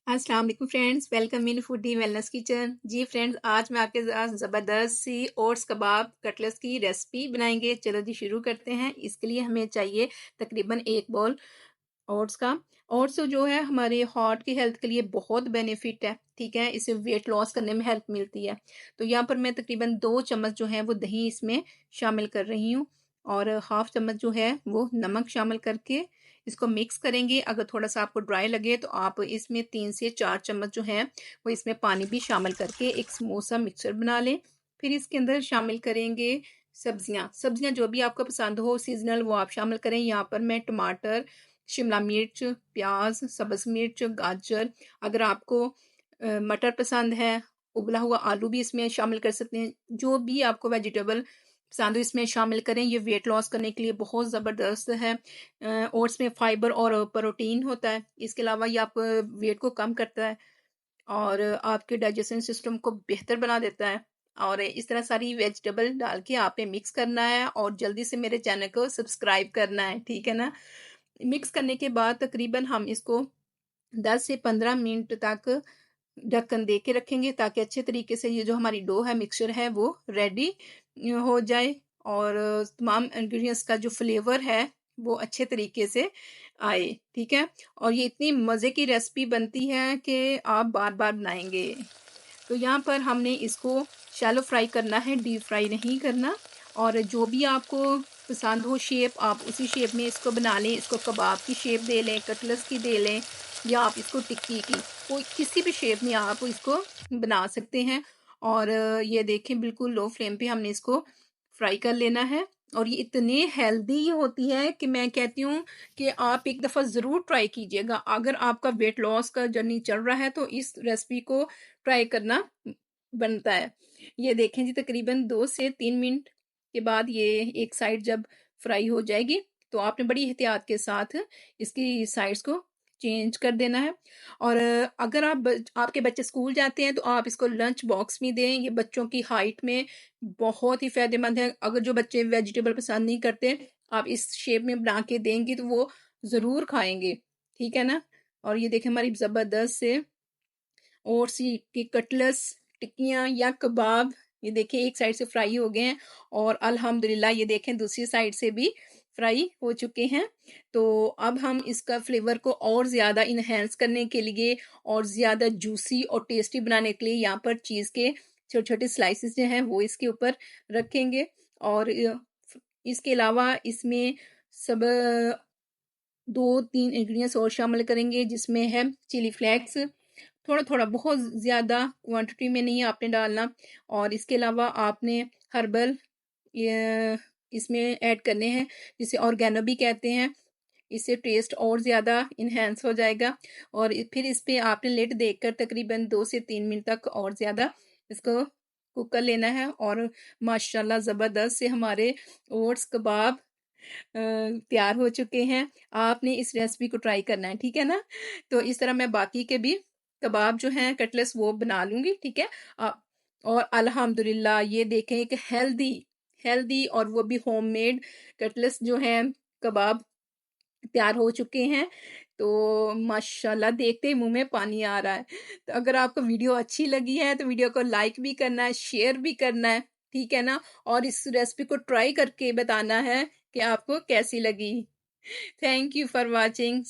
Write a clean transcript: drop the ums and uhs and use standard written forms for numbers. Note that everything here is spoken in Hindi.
अस्सलाम वालेकुम friends, welcome in Foodie Wellness Kitchen. जी फ्रेंड्स, आज मैं आपके साथ ज़बरदस्त सी ओट्स कबाब कटलेट्स की रेसिपी बनाएंगे। चलो जी शुरू करते हैं। इसके लिए हमें चाहिए तकरीबन 1 बाउल ओट्स का। ओट्स जो है हमारे हार्ट की हेल्थ के लिए बहुत बेनिफिट है, ठीक है। इससे वेट लॉस करने में हेल्प मिलती है। तो यहाँ पर मैं तकरीबन 2 चम्मच जो है वो दही इसमें शामिल कर रही हूँ, और हाफ चम्मच जो है वो नमक शामिल करके इसको मिक्स करेंगे। अगर थोड़ा सा आपको ड्राई लगे तो आप इसमें 3 से 4 चम्मच जो है वो इसमें पानी भी शामिल करके एक स्मूथ सा मिक्सचर बना लें। फिर इसके अंदर शामिल करेंगे सब्जियां। सब्जियां जो भी आपको पसंद हो सीजनल वो आप शामिल करें। यहाँ पर मैं टमाटर, शिमला मिर्च, प्याज, सब्ज मिर्च, गाजर, अगर आपको मटर पसंद है, उबला हुआ आलू भी इसमें शामिल कर सकते हैं। जो भी आपको वेजिटेबल पसंद हो इसमें शामिल करें। ये वेट लॉस करने के लिए बहुत ज़बरदस्त है। ओट्स में फाइबर और प्रोटीन होता है। इसके अलावा ये आप वेट को कम करता है और आपके डाइजेशन सिस्टम को बेहतर बना देता है। और इस तरह सारी वेजिटेबल डाल के आपने मिक्स करना है और जल्दी से मेरे चैनल को सब्सक्राइब करना है, ठीक है ना। मिक्स करने के बाद तकरीबन हम इसको 10 से 15 मिनट तक ढक्कन दे के रखेंगे, ताकि अच्छे तरीके से ये जो हमारी डो है, मिक्सचर है, वो रेडी हो जाए और तमाम इंग्रेडिएंट्स का जो फ्लेवर है वो अच्छे तरीके से आए, ठीक है। और ये इतनी मज़े की रेसिपी बनती है कि आप बार बार बनाएंगे। तो यहाँ पर हमने इसको शैलो फ्राई करना है, डीप फ्राई नहीं करना। और जो भी आपको पसंद हो शेप, आप उसी शेप में इसको बना लें। इसको कबाब की शेप दे लें, कटलेट्स की दे लें, या आप इसको टिक्की की, कोई किसी भी शेप में आप इसको बना सकते हैं। और ये देखें बिल्कुल लो फ्लेम पे हमने इसको फ्राई कर लेना है। और ये इतने हेल्दी होती है कि मैं कहती हूँ कि आप एक दफ़ा ज़रूर ट्राई कीजिएगा। अगर आपका वेट लॉस का जर्नी चल रहा है तो इस रेसिपी को ट्राई करना बनता है। ये देखें जी, तकरीबन 2 से 3 मिनट के बाद ये एक साइड जब फ्राई हो जाएगी तो आपने बड़ी एहतियात के साथ इसकी साइड्स को चेंज कर देना है। और अगर आपके बच्चे स्कूल जाते हैं तो आप इसको लंच बॉक्स में दें। ये बच्चों की हाइट में बहुत ही फ़ायदेमंद है। अगर जो बच्चे वेजिटेबल पसंद नहीं करते, आप इस शेप में बना के देंगी तो वो ज़रूर खाएँगे, ठीक है ना। और ये देखें हमारी ज़बरदस्त से ओट्स की कटलेट्स, टिक्कियाँ या कबाब, ये देखिए एक साइड से फ्राई हो गए हैं और अल्हम्दुलिल्लाह ये देखें दूसरी साइड से भी फ्राई हो चुके हैं। तो अब हम इसका फ्लेवर को और ज़्यादा इन्हेंस करने के लिए और ज़्यादा जूसी और टेस्टी बनाने के लिए यहाँ पर चीज़ के छोटे-छोटे स्लाइसेस जो हैं वो इसके ऊपर रखेंगे। और इसके अलावा इसमें सब 2-3 इंग्रेडिएंट्स और शामिल करेंगे, जिसमें है चिली फ्लेक्स, थोड़ा-थोड़ा, बहुत ज़्यादा क्वांटिटी में नहीं आपने डालना। और इसके अलावा आपने हर्बल ये इसमें ऐड करने हैं, जिसे ऑर्गेनो भी कहते हैं। इससे टेस्ट और ज़्यादा इन्हेंस हो जाएगा। और फिर इस पे आपने लिड देकर तकरीबन 2 से 3 मिनट तक और ज़्यादा इसको कुक कर लेना है। और माशाल्लाह ज़बरदस्त से हमारे ओट्स कबाब तैयार हो चुके हैं। आपने इस रेसिपी को ट्राई करना है, ठीक है ना। तो इस तरह मैं बाकी के भी कबाब जो हैं कटलेट्स वो बना लूंगी, ठीक है। अ, और अल्हम्दुलिल्लाह ये देखें एक हेल्दी हेल्दी और वो भी होममेड कटलेट्स जो हैं कबाब तैयार हो चुके हैं। तो माशाल्लाह देखते ही मुंह में पानी आ रहा है। तो अगर आपको वीडियो अच्छी लगी है तो वीडियो को लाइक भी करना है, शेयर भी करना है, ठीक है ना। और इस रेसिपी को ट्राई करके बताना है कि आपको कैसी लगी। Thank you for watching.